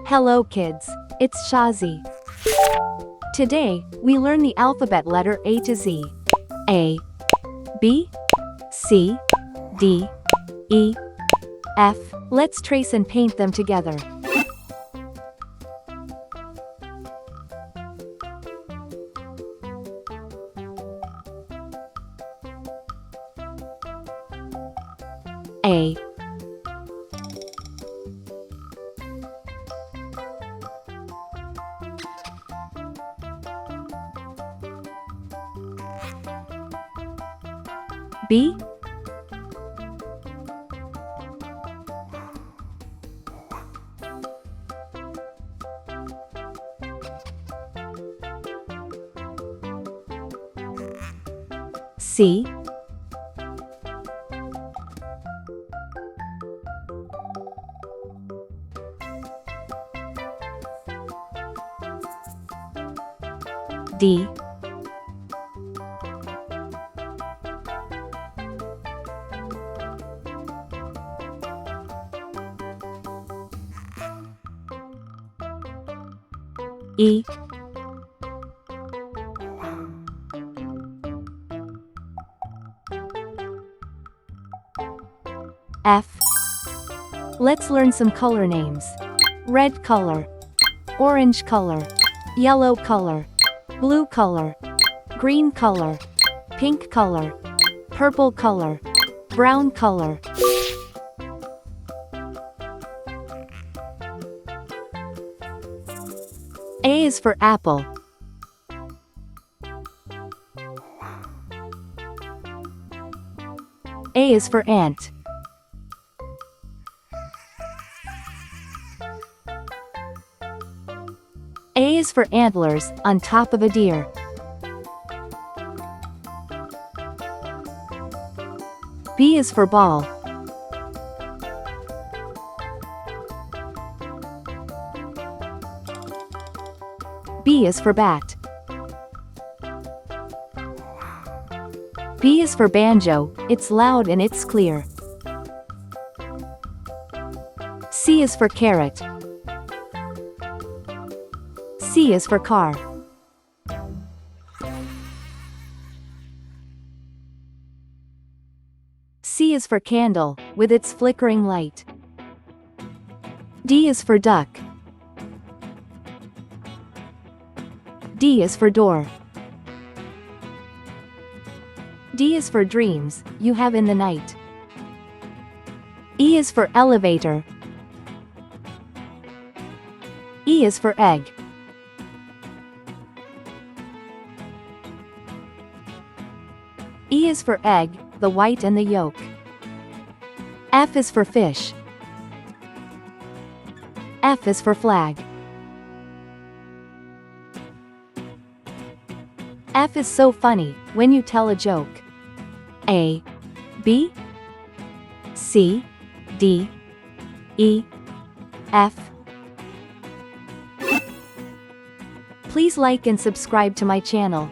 Hello kids, it's Shazi. Today, we learn the alphabet letter A to Z. A, B, C, D, E, F. Let's trace and paint them together. A, B, C, D, E, F. Let's learn some color names. Red color, orange color, yellow color, blue color, green color, pink color, purple color, brown color. A is for apple. A is for ant. A is for antlers on top of a deer. B is for ball. B is for bat. B is for banjo, it's loud and it's clear. C is for carrot. C is for car. C is for candle, with its flickering light. D is for duck. D is for door. D is for dreams, you have in the night. E is for elevator. E is for egg. E is for egg, the white and the yolk. F is for fish. F is for flag. F is so funny when you tell a joke. A, B, C, D, E, F. Please like and subscribe to my channel.